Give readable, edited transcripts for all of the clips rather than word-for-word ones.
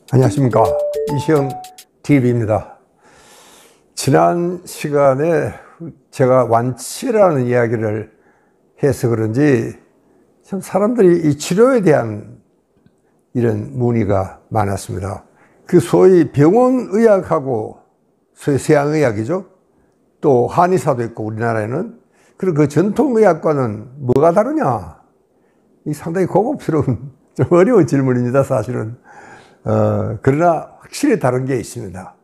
안녕하십니까, 이시영 TV입니다. 지난 시간에 제가 완치라는 이야기를 해서 그런지 참 사람들이 이 치료에 대한 이런 문의가 많았습니다. 그 소위 병원의학하고 소위 서양의학이죠. 또 한의사도 있고 우리나라에는. 그리고 그 전통의학과는 뭐가 다르냐? 이 상당히 고급스러운 좀 어려운 질문입니다, 사실은. 그러나 확실히 다른 게 있습니다.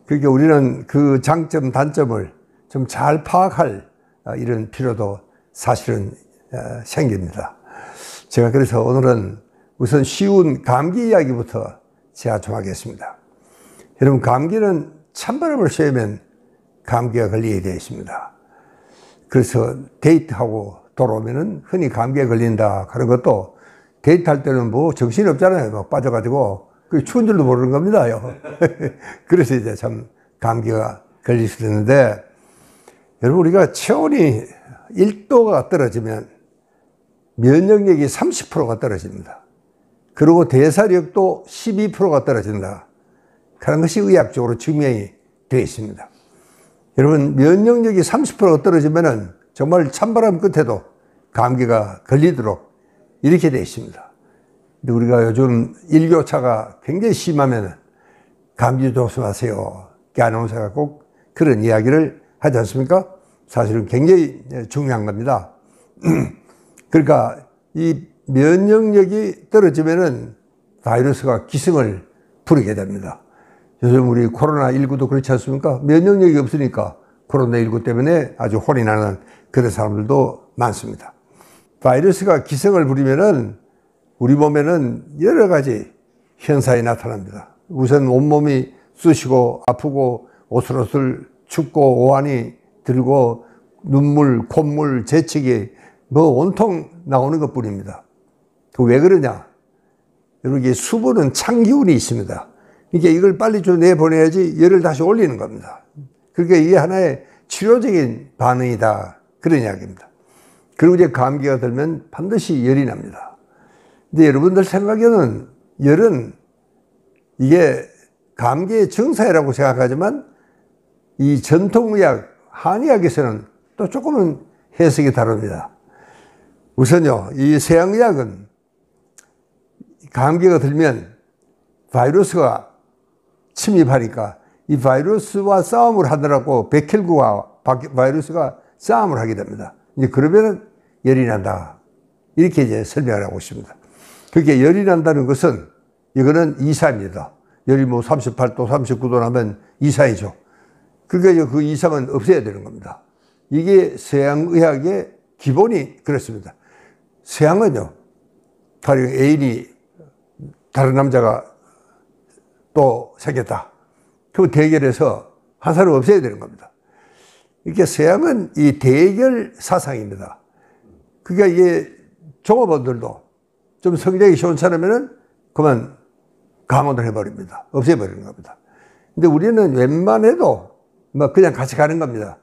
그러니까 우리는 그 장점, 단점을 좀 잘 파악할 이런 필요도 사실은 생깁니다. 제가 그래서 오늘은 우선 쉬운 감기 이야기부터 제가 좀 하겠습니다. 여러분, 감기는 찬바람을 쐬면 감기가 걸리게 되어 있습니다. 그래서 데이트하고 돌아오면은 흔히 감기에 걸린다 하는 것도 데이트할 때는 뭐 정신이 없잖아요. 막 빠져가지고 그 추운 줄도 모르는 겁니다요. 그래서 이제 참 감기가 걸릴 수도 있는데, 여러분, 우리가 체온이 1도가 떨어지면 면역력이 30%가 떨어집니다. 그리고 대사력도 12%가 떨어진다 하는 것이 의학적으로 증명이 되어 있습니다. 여러분, 면역력이 30%가 떨어지면은 정말 찬바람 끝에도 감기가 걸리도록 이렇게 되어 있습니다. 근데 우리가 요즘 일교차가 굉장히 심하면 감기 조심하세요. 아나운서가 꼭 그런 이야기를 하지 않습니까? 사실은 굉장히 중요한 겁니다. 그러니까 이 면역력이 떨어지면은 바이러스가 기승을 부리게 됩니다. 요즘 우리 코로나19도 그렇지 않습니까? 면역력이 없으니까 코로나19 때문에 아주 혼이 나는 그런 사람들도 많습니다. 바이러스가 기승을 부리면은 우리 몸에는 여러 가지 현상이 나타납니다. 우선 온몸이 쑤시고 아프고 오슬오슬 춥고 오한이 들고 눈물, 콧물, 재채기 뭐 온통 나오는 것 뿐입니다. 그 왜 그러냐? 여러분, 이게 수분은 찬기운이 있습니다. 그러니까 이걸 빨리 좀 내보내야지 열을 다시 올리는 겁니다. 그러니까 이게 하나의 치료적인 반응이다, 그런 이야기입니다. 그리고 이제 감기가 들면 반드시 열이 납니다. 근데 여러분들 생각에는 열은 이게 감기의 증상이라고 생각하지만 이 전통의학, 한의학에서는 또 조금은 해석이 다릅니다. 우선요, 이 서양의학은 감기가 들면 바이러스가 침입하니까 이 바이러스와 싸움을 하느라고 백혈구와 바이러스가 싸움을 하게 됩니다. 이제 그러면은 열이 난다, 이렇게 이제 설명을 하고 있습니다. 그렇게 열이 난다는 것은 이거는 이상입니다. 열이 뭐 38도, 39도 나면 이상이죠. 그러니까 그 이상은 없애야 되는 겁니다. 이게 서양의학의 기본이 그렇습니다. 서양은요, 가령 애인이 다른 남자가 또 생겼다. 그 대결해서 한 사람을 없애야 되는 겁니다. 이렇게 서양은 이 대결 사상입니다. 그러니까 이게 종업원들도 좀 성적이 시원찮으면은 그만 감원을 해버립니다. 없애버리는 겁니다. 근데 우리는 웬만해도 뭐 그냥 같이 가는 겁니다.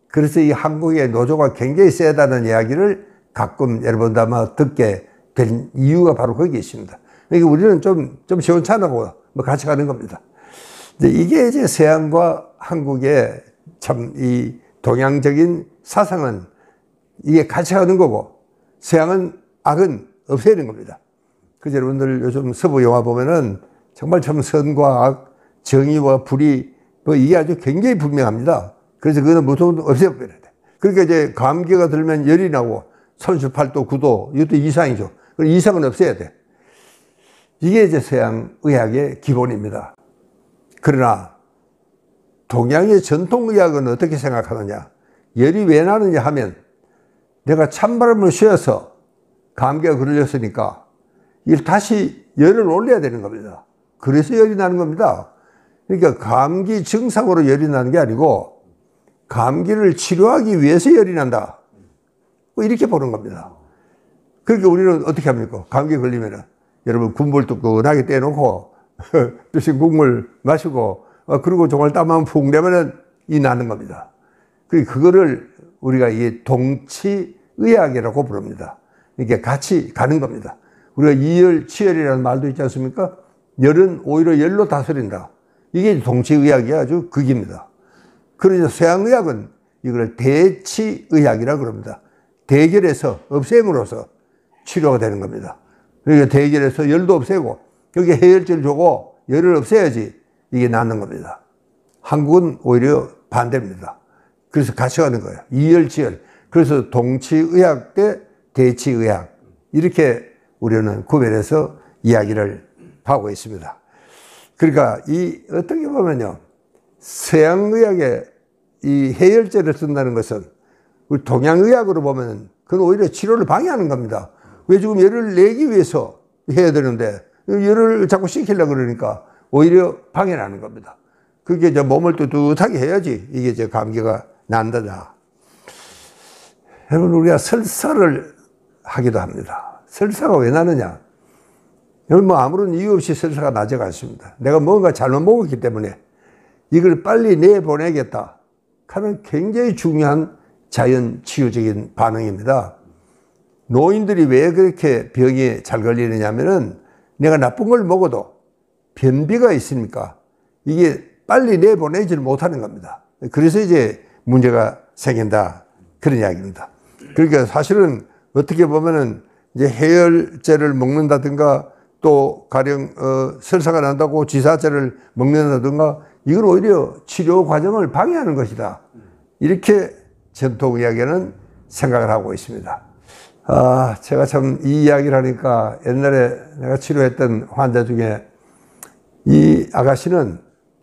그래서 이 한국의 노조가 굉장히 세다는 이야기를 가끔 여러분도 아마 듣게 된 이유가 바로 거기에 있습니다. 그러니까 우리는 좀 시원찮고 뭐 같이 가는 겁니다. 근데 이게 이제 서양과 한국의 참 이 동양적인 사상은 이게 같이 가는 거고, 서양은 악은 없애는 겁니다. 그래서 여러분들 요즘 서부 영화 보면은 정말 참 선과 악, 정의와 불의, 뭐 이게 아주 굉장히 분명합니다. 그래서 그거는 무조건 없애버려야 돼. 그러니까 이제 감기가 들면 열이 나고 38도, 9도, 이것도 이상이죠. 그럼 이상은 없애야 돼. 이게 이제 서양 의학의 기본입니다. 그러나 동양의 전통의학은 어떻게 생각하느냐? 열이 왜 나느냐 하면 내가 찬바람을 쐬어서 감기가 걸렸으니까 이걸 다시 열을 올려야 되는 겁니다. 그래서 열이 나는 겁니다. 그러니까 감기 증상으로 열이 나는 게 아니고 감기를 치료하기 위해서 열이 난다, 이렇게 보는 겁니다. 그러니까 우리는 어떻게 합니까? 감기 걸리면은 여러분 군불 뜨끈하게 떼놓고 뜨신 국물 마시고 그리고 정말 땀 한번 푹 내면은 이 나는 겁니다. 그거를 우리가 이 동치의학이라고 부릅니다. 이게 같이 가는 겁니다. 우리가 이열치열이라는 말도 있지 않습니까? 열은 오히려 열로 다스린다. 이게 동치의학의 아주 극입니다. 그래서 서양의학은 이걸 대치의학이라고 그럽니다. 대결해서 없앰으로써 치료가 되는 겁니다. 그러니까 대결해서 열도 없애고 여기 해열제를 주고 열을 없애야지 이게 낫는 겁니다. 한국은 오히려 반대입니다. 그래서 같이 가는 거예요. 이열치열. 그래서 동치의학 대 대치의학 이렇게 우리는 구별해서 이야기를 하고 있습니다. 그러니까 이 어떻게 보면요, 서양의학에 이 해열제를 쓴다는 것은 우리 동양의학으로 보면 그건 오히려 치료를 방해하는 겁니다. 왜 지금 열을 내기 위해서 해야 되는데 열을 자꾸 식히려고 그러니까 오히려 방해하는 겁니다. 그게 이제 몸을 뜨뜻하게 해야지 이게 이제 감기가 난다다. 여러분, 우리가 설사를 하기도 합니다. 설사가 왜 나느냐? 여러분, 뭐 아무런 이유 없이 설사가 나지가 않습니다. 내가 뭔가 잘못 먹었기 때문에 이걸 빨리 내보내겠다 하는 굉장히 중요한 자연 치유적인 반응입니다. 노인들이 왜 그렇게 병이 잘 걸리느냐면은 내가 나쁜 걸 먹어도 변비가 있으니까 이게 빨리 내보내지를 못하는 겁니다. 그래서 이제 문제가 생긴다. 그런 이야기입니다. 그러니까 사실은 어떻게 보면은 이제 해열제를 먹는다든가 또 가령 설사가 난다고 지사제를 먹는다든가 이건 오히려 치료 과정을 방해하는 것이다. 이렇게 전통의학에는 생각을 하고 있습니다. 제가 참 이 이야기를 하니까 옛날에 내가 치료했던 환자 중에 이 아가씨는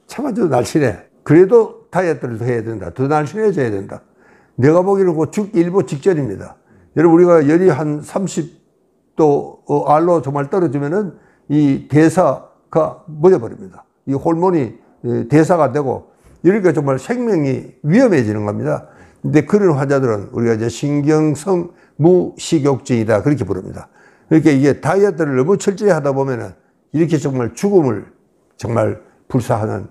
참 아주 날씬해. 그래도 다이어트를 더 해야 된다. 더 날씬해져야 된다. 내가 보기에는 그 죽기 일보 직전입니다. 여러분, 우리가 열이 한 30도 R로 정말 떨어지면은 이 대사가 멎어버립니다. 이 호르몬이 대사가 안 되고 이러니까 정말 생명이 위험해지는 겁니다. 근데 그런 환자들은 우리가 이제 신경성 무식욕증이다 그렇게 부릅니다. 그러니까 이게 다이어트를 너무 철저히 하다 보면은 이렇게 정말 죽음을 정말 불사하는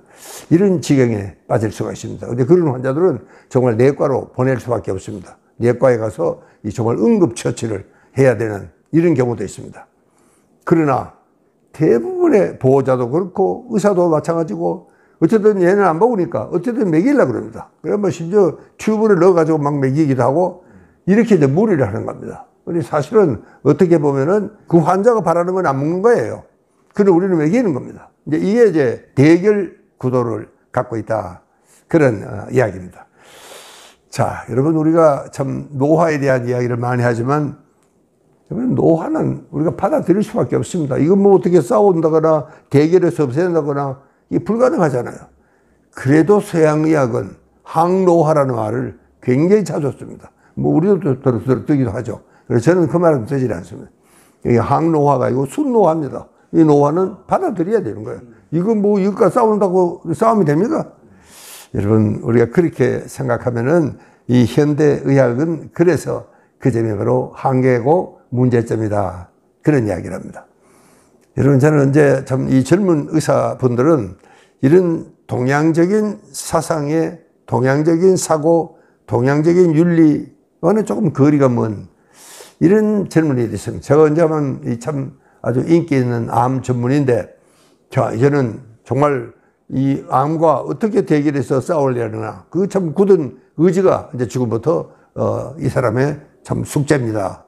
이런 지경에 빠질 수가 있습니다. 근데 그런 환자들은 정말 내과로 보낼 수밖에 없습니다. 내과에 가서 정말 응급처치를 해야 되는 이런 경우도 있습니다. 그러나 대부분의 보호자도 그렇고 의사도 마찬가지고 어쨌든 얘는 안 먹으니까 어쨌든 먹이려고 그럽니다. 그래 뭐 심지어 튜브를 넣어가지고 막 먹이기도 하고 이렇게 이제 무리를 하는 겁니다. 근데 사실은 어떻게 보면은 그 환자가 바라는 건 안 먹는 거예요. 그런데 우리는 먹이는 겁니다. 이제 이게 이제 대결 구도를 갖고 있다. 그런 이야기입니다. 자, 여러분, 우리가 참 노화에 대한 이야기를 많이 하지만 노화는 우리가 받아들일 수밖에 없습니다. 이건 뭐 어떻게 싸운다거나 대결해서 없앤다거나 이게 불가능하잖아요. 그래도 서양의학은 항노화라는 말을 굉장히 자주 씁니다. 뭐 우리도 쓰기도 하죠. 그래서 저는 그 말은 쓰지 않습니다. 이게 항노화가 아니고 순노화입니다. 이 노화는 받아들여야 되는 거예요. 이거 뭐 이것과 싸운다고 싸움이 됩니까? 여러분, 우리가 그렇게 생각하면은 이 현대의학은 그래서 그 점이 바로 한계고 문제점이다. 그런 이야기를 합니다. 여러분, 저는 이제 참 이 젊은 의사분들은 이런 동양적인 사상의 동양적인 사고, 동양적인 윤리와는 조금 거리가 먼 이런 젊은이들이 있습니다. 제가 언제 하면 참 아주 인기 있는 암 전문인데, 저는 정말 이 암과 어떻게 대결해서 싸우려나, 그 참 굳은 의지가 이제 지금부터 이 사람의 참 숙제입니다.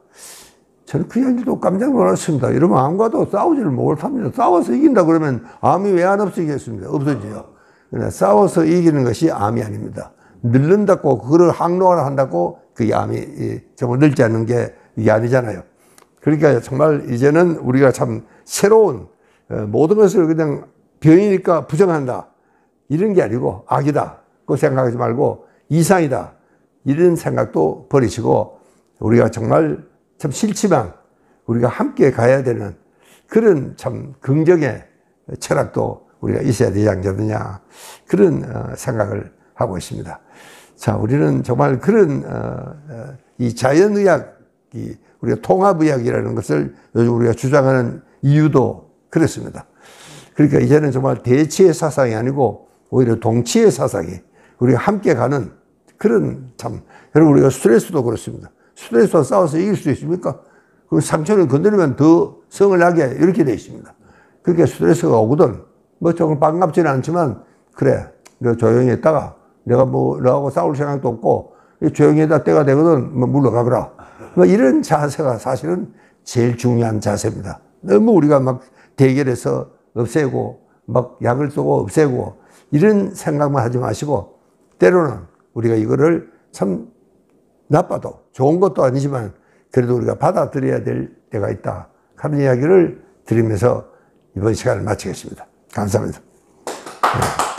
저는 그 이야기도 깜짝 놀랐습니다. 이러면 암과도 싸우지를 못합니다. 싸워서 이긴다 그러면 암이 왜 안 없어지겠습니까? 없어지죠. 그러나 싸워서 이기는 것이 암이 아닙니다. 늙는다고 그거를 항노화를 한다고 그 암이 정말 늙지 않는 게 이게 아니잖아요. 그러니까 정말 이제는 우리가 참 새로운 모든 것을 그냥 병이니까 부정한다 이런 게 아니고 악이다 그 생각하지 말고 이상이다 이런 생각도 버리시고 우리가 정말 참 싫지만 우리가 함께 가야 되는 그런 참 긍정의 철학도 우리가 있어야 되지 않겠느냐 그런 생각을 하고 있습니다. 자, 우리는 정말 그런 이 자연의학이 우리가 통합의학이라는 것을 요즘 우리가 주장하는 이유도 그렇습니다. 그러니까 이제는 정말 대치의 사상이 아니고 오히려 동치의 사상이 우리가 함께 가는 그런 참 여러분 우리가 스트레스도 그렇습니다. 스트레스와 싸워서 이길 수 있습니까? 그 상처를 건드리면 더 성을 나게 이렇게 되어 있습니다. 그렇게 스트레스가 오거든. 뭐 조금 반갑지는 않지만, 그래, 너 조용히 했다가 내가 뭐 너하고 싸울 생각도 없고 조용히 했다 때가 되거든. 뭐 물러가거라. 뭐 이런 자세가 사실은 제일 중요한 자세입니다. 너무 우리가 막 대결해서 없애고 막 약을 쏘고 없애고 이런 생각만 하지 마시고, 때로는 우리가 이거를 참 나빠도 좋은 것도 아니지만 그래도 우리가 받아들여야 될 때가 있다 하는 이야기를 드리면서 이번 시간을 마치겠습니다. 감사합니다. 네.